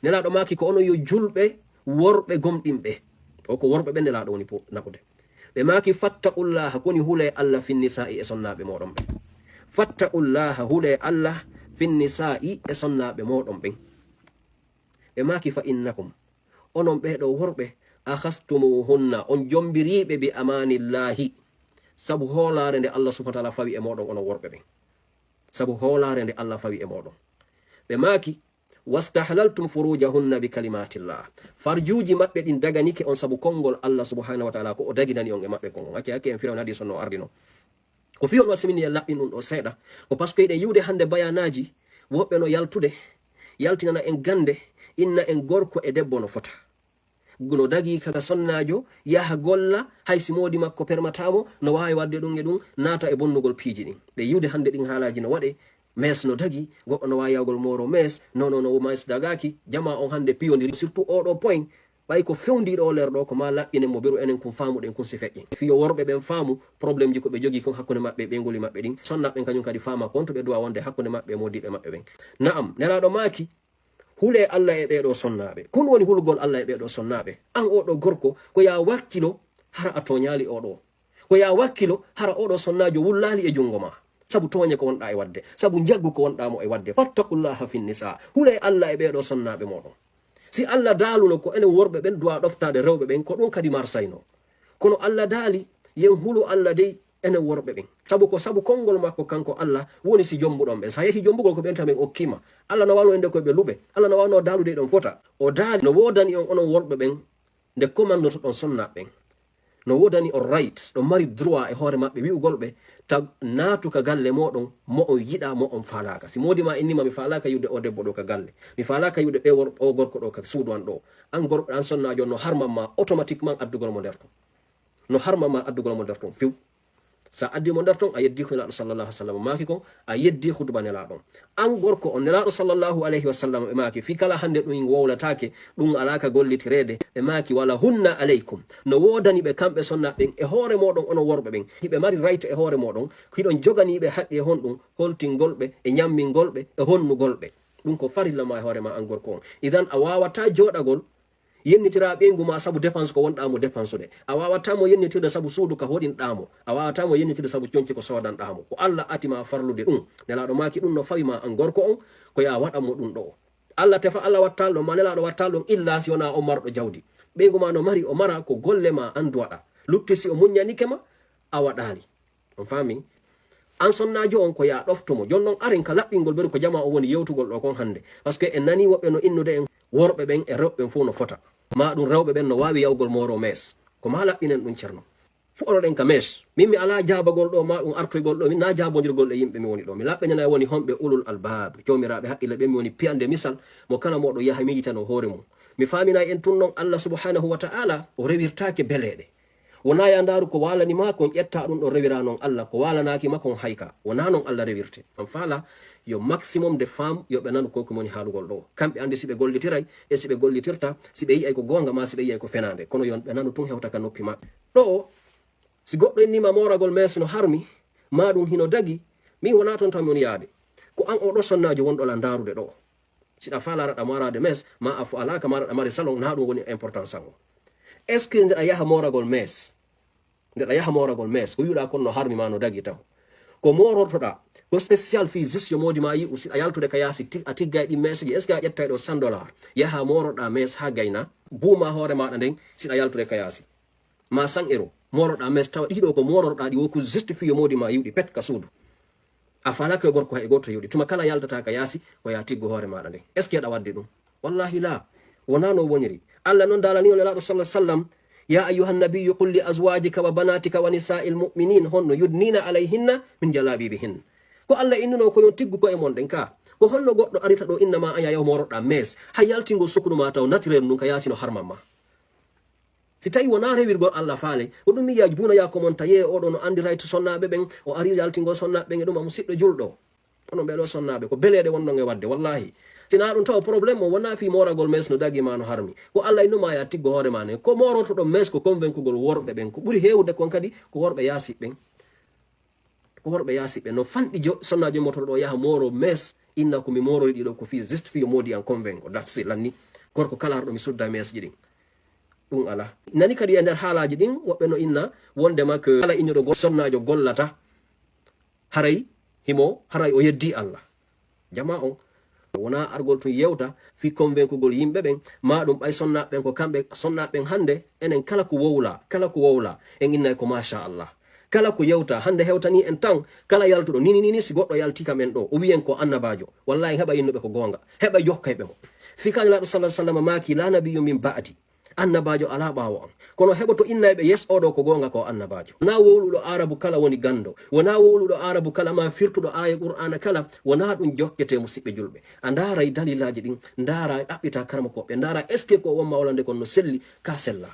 nelaɗo maki ko ono yo julɓe worɓe gomɗinɓe o ko worɓe ɓe nelaɗo woni naɓude ɓe maki fattaqullaha koni hule Allah finnisa'i e sonnaɓe moɗon ɓe fattaqullaha hule Allah finnisa'i e sonnaɓe moɗon ɓen ɓe maki fa innakum onon ɓeɗo worɓe akhastumuhunna on jombiriɓe bi amanillahi sabu holare nde Allah subhanahu wa ta'ala fawi e moɗon onon worɓe ɓen sabu holare nde Allah fawi e moɗon ɓe maki wastahlaltum furujahunna bi kalimatillah farjuji maɓɓe ɗin daganike on sabu konngol Allah subhanahu wa ta'ala ko o daginani on e maɓɓe kon hakke en firawna hadis no ardino ko fi on wasimini laɓɓin ɗum ɗo seeɗa ko par ce que ɗe yiwde hande bayanaji woɓɓe no yaltinana en gande inna en gorko e debbo no fota no dagi kaga sonnajo yaha golla haysi modi makko permatamo no wawi wadde ɗum e ɗum naata e bonnugol piiji ɗin ɗe yiwde hande ɗin haalaji no waɗe mes no dagi goɗɗo no wawi yawgol moro mes non mes dagaki jama on hande piyodiri surtout oɗo point ɓay ko fewdiɗo o lerɗo ko ma laɓɓinen mo beru enen kun famuɗen kun si feƴƴen fiyo worɓe ɓen faamu probléme ji ko ɓe jogui kon hakkude maɓɓe ɓe ngoli maɓɓe ɗin sonnaɓen kañum kadi fama kon to ɓe duwa wonde hakkude maɓɓe modiɓe maɓɓe ɓen naam nelaɗo maki hule Allah e ɓeɗo sonnaɓe kun woni hulgol Allah e ɓeɗo sonnaɓe an oɗo gorko ko ya wakkilo hara a toñali oɗo ko ya wakkilo hara oɗo sonnajo wullali e jungo ma sabu toñe ko wonɗa e wadde sabu jaggu ko wonɗa mo e wadde fattaqullaha fin nisa hule Allah e ɓeɗo sonnaɓe moɗon si Allah daaluno ko enen worɓe ɓen duwa ɗoftade rewɓe ɓen ko ɗum kadi marsayno kono Allah daali yen hulu Allah dey enen worɓe ɓen sabu konngol makko kanko Allah woni si jombuɗon ɓen sa yehi jombugol ko ɓenta men okkima Allah no wano ende koɓe luɓe Allah no wano daalude ɗon fota o daali no wodani on onon worɓe ɓen nde commandoto ɗon sonnaɓe ɓen no wodani on right ɗon mari droit e hoore maɓɓe wi'ugolɓe tag naatuka galle moɗon mo on yiɗa mo on falaka si modi ma innima mi falaka yiwde o debbo ɗo ka galle mi falaka yiwde ɓe o gorko ɗo ka suudu an ɗo an gorɓe an sonnajo no harmama automatiquement addugol mo nder ton no harmama addugol mo nder ton fiw sa addi mo nder ton a yeddi ko nelaɗo sallallahu alaihi wasallam maki kon a yeddi hutuba nelaɗon an gorko on nelaɗo sallallahu alaihi wasallam e maki fi kala hande ɗum wowlatake ɗum alaka gollitirede e maki wala hunna aleykum no wodani ɓe kamɓe sonnaɓen e hoore moɗon onon worɓe ɓen hiɓe mari right e hoore moɗon hiɗon joganiɓe haqqi e honɗum holtingolɓe e ñammingolɓe e honnugolɓe ɗum ko farilla ma e hoore ma an gorko on idan a wawata joɗagol yennitira ɓengu ma sabu dépense ko wonɗamo dépense de a wawatamo yennitirde sabu suudu ka hoɗinɗamo a wawatamo yennitirde sabu conci ko sodanɗamo ko Allah atima farlude ɗum nelaɗo maki ɗum no fawima an gorko on ko ya waɗanmo ɗum ɗo Allah tefa Allah wattal ɗon ma nelaɗo wattal ɗon illa si wona o marɗo jawdi ɓengu ma no mari o mara ko golle ma andu waɗa lutti si o muññanike ma a waɗani on fami an sonnajo on ko ya ɗoftomo jonnon aren ka laɓɓingol ɓeru ko jama o woni yewtugol ɗo kon hande par ce que en nani woɓɓe no innude en worɓe ɓen e rewɓe ɓen fof no fota ma ɗum rewɓe ɓen no wawi yawgol moro mes ko ma laɓɓinen ɗum ceerno fu onoɗen ka mes min mi ala jabagol ɗo ma ɗum artoygol ɗo min na jabodirgol e yimɓe mi woni ɗo mi laɓɓenana woni honɓe ulul albab jomiraɓe haqqille ɓe mi woni piyande misal mo kala moɗo yaha miijitano hoore mum mi famina en tun noon Allah subhanahu wa ta'ala o rewirtake beleɗe wona ya ndaru ko walani ma kon ƴetta ɗum ɗo rewira noon Allah ko walanaki ma kon hayka wona noon Allah rewirte on faala yo maximum de femme yoɓe nanu koko moni haalugol ɗo kamɓe andi siɓe gollitiray e siɓe gollitirta siɓe yiyay ko gonga ma siɓe yiyay ko fenade kono yon ɓe nanu tun hewta ka noppi maɓɓe ɗo si goɗɗo innima moragol mes no harmi ma ɗum hino dagi min wona toon tan mi woni yaade ko an oɗo sonnajo wonɗola darude ɗo siɗa falaraɗa morade mes ma a fo alaka maraɗa mari salon na ɗum woni importance an o est ce que nde a yaha moragol mes ko wiɗa kon no harmi ma no dagi taw ko morortoɗa ko spécial fi juste yo modi ma yi usi a yaltude ka yaasi a tiggay ɗi mes ji est ce que a ƴettay ɗo $100 yaha moroɗa mes ha gayna buuma hoore maɗa nden siɗa yaltude ka yaasi ma 100 € moroɗa mes tawa ɗiɗo ko mororɗa ɗi woku juste fi yo modi ma yiwɗi pet ka suudu a falaka yo gorko hay goto yiwɗi tuma kala yaltata ka yaasi ko ya tiggo hoore maɗa nden est ce que aɗa wadde ɗum wallahi la wona no woniri Allah noon dalani on nelaɗo sallah sallam ya ayuha nabiyu qul li azwajika wa banatika wa nisa'il mu'minin honno yudnina alayhinna min jalabibihin ko Allah innuno ko yon tiggu ko e mon den ka ko honno goddo arita do innama aya yaw moroɗa mes hay yaltingo sukunu ma taw naturel nun ka yasino harmamma si tawi wona rewirgol Allah faale ko ɗum mi yaji buna ya ko mon taye oɗo no andi right sonnaɓe ɓen o ari yaltingo sonnaɓe ɓen e ɗum amo siɗɗo julɗo onon ɓeɗo sonnaɓe ko beleɗe wonɗon e wadde wallahi sina ɗum taw probléme o wona fi moragol mes no dagi ma no harmi ko Allah innuma ya tiggo hoore ma ne ko moroto ɗo mes ko convaincugol worɓe ɓen ko ɓuri hewde kon kadi ko worɓe yaasiɓɓen no fanɗi sonnajo motoɗo ɗo yaha moro mes inna komi morori ɗiɗo ko fi juste fi modi en convaincre that's it lanni gorko kala arɗo mi sudda mesji ɗin ɗum ala nani kadi e nder haalaji ɗin woɓɓe no inna wondema que kala innuɗo sonnajo gollata haray himo haray o yeddi Allah jama on wona argol tun yewta fi convaincugol yimɓe ɓen ma ɗum ɓay sonnaɓen ko kamɓe sonnaɓen hande enen kala ko wowla en innay ko machallah kala ko yewta hande hewtani en tan kala yaltuɗo nini si goɗɗo yalti kamen ɗo o wiyen ko annabajo wallahi heɓa yinnuɓe ko gonga heɓa jokkayɓe mo fi kanilaɗo sallah sallam maki la nabiyu min ba'di annabajo ala ɓawo an kono heɓa to innayɓe yes oɗo ko gonga ko annabajo wona wowluɗo arabu kala woni gando wona wowluɗo arabu kala ma firtuɗo aya qur'ana kala wona ɗum jokkete musidɓe julɓe a ndaray dalilaji ɗin ndara ɗaɓɓita karama koɓɓe ndara est ce que ko wonma walande kon no selli ka sella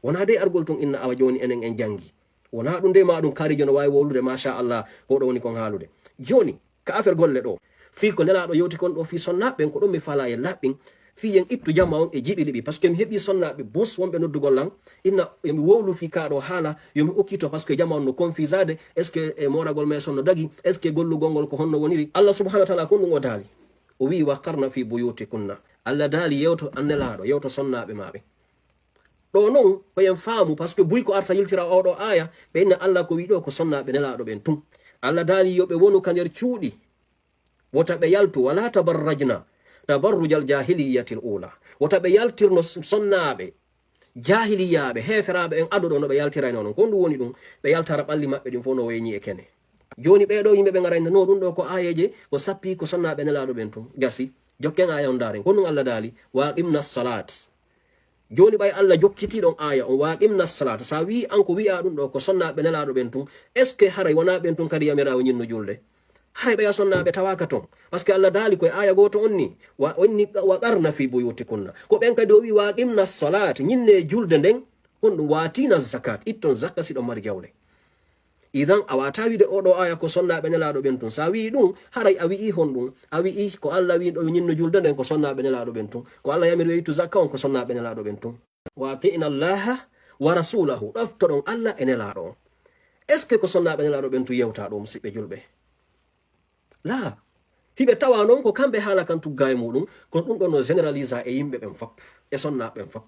wona de argol tun inna awa joni enen en jangi wona ɗum de ma ɗum karijo no wawi wowlude machallah ko ɗo woni kon haalude joni ka affaire golle ɗo fi ko nelaɗo yewti kon ɗo fi sonnaɓen ko ɗum mi fala e laɓɓin fi yen ittu jamma on e jiɗi ɗiɗi par ce que mi heeɓi sonnaɓe bus wonɓe noddugol lan inna yomi wowlu fi kaɗo haala yomi okkito par ce que jamma on no confisade est ce que e moragol meson no dagui est ce que gollugol ngol ko honno woniri Allah subhanahu wa taala kon ɗum o daali o wi waqarna fi buyutikunna Allah daali yewto annelaɗo yewto sonnaɓe maɓe ɗo noon koyen faamu par ce que buy ko arta yiltira oɗo aya ɓe inna Allah ko wi ɗo ko sonnaɓe nelaɗo ɓen tun Allah daali yoɓe wonu ka nder cuuɗi wota ɓe yaltu wala tabarrajna tabarrujal jahiliyatil ula wota ɓe yaltirno sonnaɓe jahiliyaɓe heferaɓe en aduɗo no ɓe yaltirayno noon ko ɗum woni ɗum ɓe yaltara ɓalli maɓɓe ɗin fof no wayni e kene joni ɓeɗo yimɓe ɓe garayno no ɗum ɗo ko ayeje ko sappi ko sonnaɓe nelaɗo ɓen tun gasi jokken aya on daren ko ɗum Allah daali waqimna salat joni ɓay Allah jokkitiɗon aya on waqimna salat sa wi an ko wi'a ɗum ɗo ko sonnaɓe nelaɗo ɓen tun est ce que haray wona ɓen tun kadi yamirawo ñinno julde haray ɓeya sonnaɓe tawaka ton par ce que Allah daali koye aya goto onni waqarna fi buyutikunna ko ɓen kadi o wi waqimna salat ñinne julde nden on ɗum watina zakat itton zakka siɗon mari jawle idan a wata wide oɗo aya ko sonnaɓe nelaɗo ɓen tun sa wi ɗum haray a wi'i hon ɗum a wi'i ko Allah wi ɗo ñinno julde nden ko sonnaɓe nelaɗo ɓen tun ko Allah yamiri weytu zakka on ko sonnaɓe nelaɗo ɓen tun wa atina allaha wa rasulahu ɗoftoɗon Allah e nelaɗo on est ce que ko sonnaɓe nelaɗo ɓen tun yewta ɗo musidɓe julɓe la hiɓe tawa noon ko kamɓe haala kan tugga e muɗum kono ɗum ɗon no généralisa e yimɓe ɓen fop e sonnaɓe ɓen fop